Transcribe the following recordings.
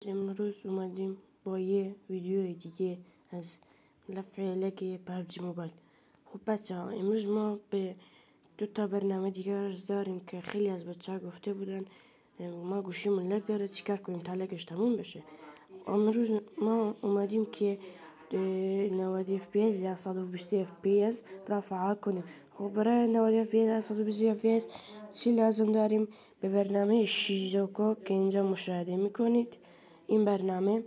امروز اومدیم با یه ویدیو دیگه از ملف لگ پابجی موبایل. خب بچه ها، امروز ما به 2 برنامه دیگه ارز داریم که خیلی از بچه ها گفته بودن ما گوشیمون لگ داره، چیکار کنیم تا لگش تموم بشه. امروز ما اومدیم که 90 FPS یا 120 FPS را فعال کنیم. خب برای 90 FPS یا 120 FPS چی لازم داریم؟ به برنامه شیزوکو که اینجا مشاهده میکنید این برنامه،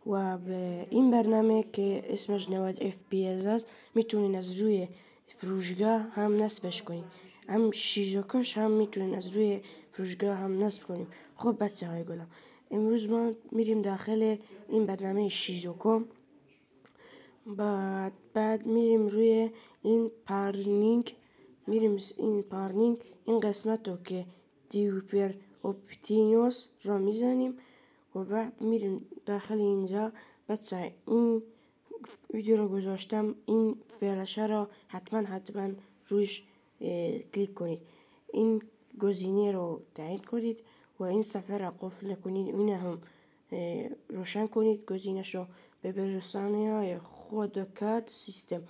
و به این برنامه که اسمش 90 FPS است میتونین از روی فروشگاه هم نصبش کنید. هم شیزوکوش هم میتونین از روی فروشگاه هم نصب کنیم. خب بچه های گلم، امروز ما میریم داخل این برنامه شیزوکو. بعد میریم روی این پارنینگ، این قسمت رو که دیوپر اپتینوس را میزنیم و بعد میریم داخل اینجا. بچه این ویدیو رو گذاشتم، این فلشه را حتما روش کلیک کنید، این گزینه رو تایید کنید و این صفحه را قفل نکنید، این هم روشن کنید، گزینش رو به رسانه‌های خود کارت سیستم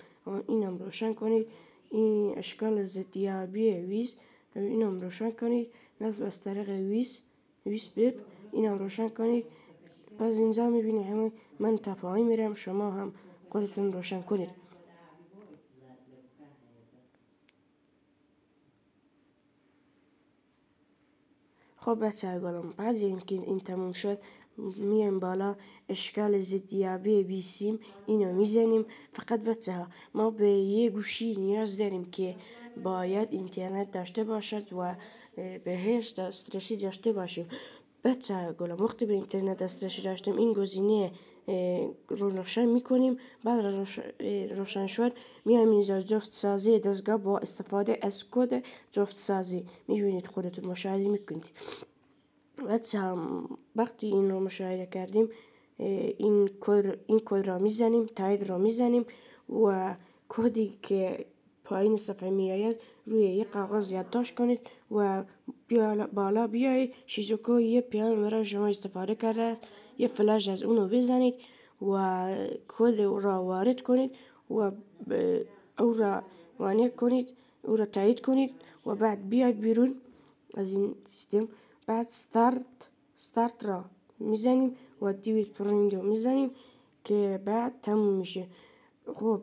این هم روشن کنید، این اشکال ضدیابی ویز این هم روشن کنید، نصب از طریق ویس بیب این هم روشن کنید. پس اینجا میبینید همه من تا پایین میرم، شما هم خودتون روشن کنید. خب بچه ها گلم، بعد اینکه این تموم شد میایم بالا اشکال ضدیابی بیسیم اینو میزنیم. فقط بچه ها ما به یه گوشی نیاز داریم که باید اینترنت داشته باشد و بهش دسترسی داشته باشیم. بچه ها گلم، وقتی به اینترنت دسترسی داشتیم این گزینه رو روشن میکنیم. بعد روشن شد میایم اینجا جفت سازی دستگاه با استفاده از کد جفت سازی، میبینید خودتون مشاهده میکنید. بچه هم وقتی این رو مشاهده کردیم این کد را میزنیم، تایید را میزنیم و کدی که پایین صفحه میآید روی یک کاغذ یادداشت کنید و بالا بیایید شیزوکو یه پیام برای شما استفاده کرده، یه فلش از اونو بزنید و کد را وارد کنید و او را وانه کنید، او را تایید کنید و بعد بیاید بیرون از این سیستم. بعد استارت را میزنیم و دیوید پرینگ رو میزنیم که بعد تموم میشه. خب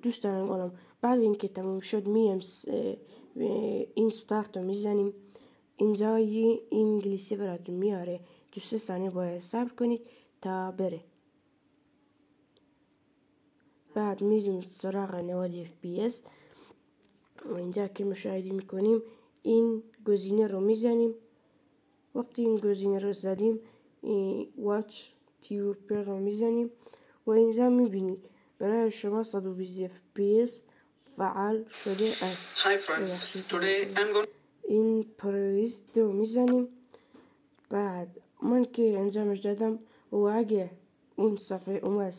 دوستان گلم، بعد اینکه تموم شد میایم این استارت رو میزنیم. اینجا یه انگلیسی براتون میاره، 2-3 ثانیه باید صبر کنید تا بره. بعد میریم سراغ 90 FPS و اینجا که مشاهده میکنیم این گزینه رو میزنیم. وقتی این گزینه رو زدیم واچ تیوپر رو میزنیم و اینجا میبینید برای شما 120 FPS فعال شده است. این پرویست رو میزنیم. بعد من که انجامش دادم و اگه اون صفحه اومد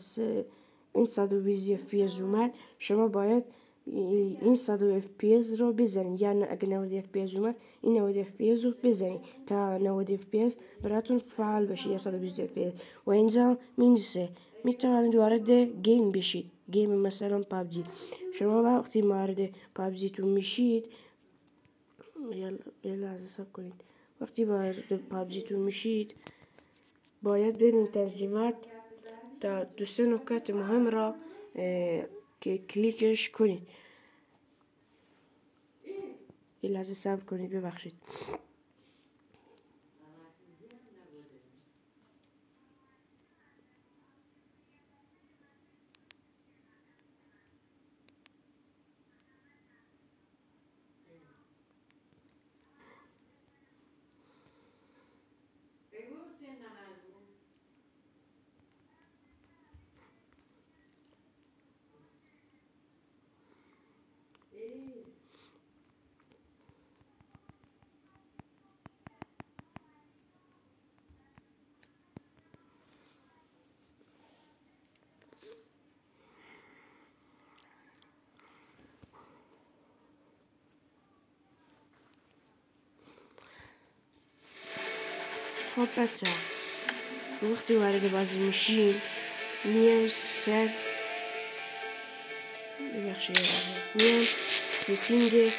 این 120 FPS اومد، شما باید این 100 FPS رو بزنید، یعنی اگه 90 FPS اومد این 90 FPS رو بزنید تا 90 FPS براتون فعال بشه یا 120 FPS و اینجا مینویسه میتونید وارد گیم بشید، گیم مثلا پابجی. شما وقتی وارد پابجی تو میشید یه لحظه صبر کنید، وقتی وارد پابجی تو میشید باید برین تنظیمات تا 2-3 نکات مهم را که کلیکش کنید. یه لحظه صبر کنید، ببخشید. خب بچه وقتی وارد بازی میشیم میایم سر میایم ستینگ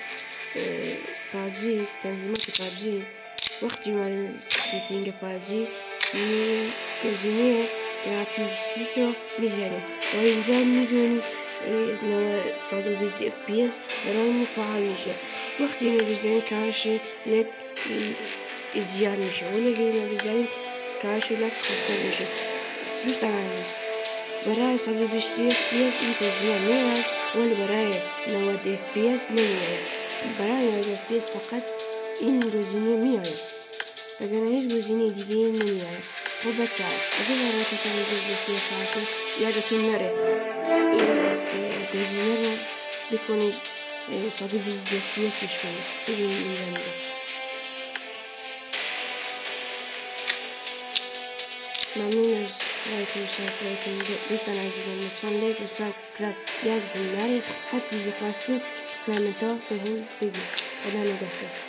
پابجی، تنظیمات پابجی. وقتی وارد ستینگ پابجی میایم گزینه گرافیکسی رو میزنیم و اینجا میدونید 120 FPS برامون فعال میشه. وقتی اینو بزنیم کارش لگ زیاد میشه ولی اگه اینو بزنیم کارش لگ خطر میشه. دوستان عزیز، برای 120 FPS این تزیین میاد ولی برای 90 FPS نمیاد. برای 90 FPS فقط این گزینه میاد وگرنه هیچ گزینه دیگه نمیاد. خب بچه ها اگه برای 120 FPS باشه یادتون نره این گزینه رو بکنید 120 FPSش کنید. ببینید اینجا میره. ممنون از لایک و سابسکرایبتون دوستان عزیزم. لطفا لایک و سابسکرایب یادتون نره. هر چیزی خواستید تو کامنت ها بهم بگید. خدا نگهدار.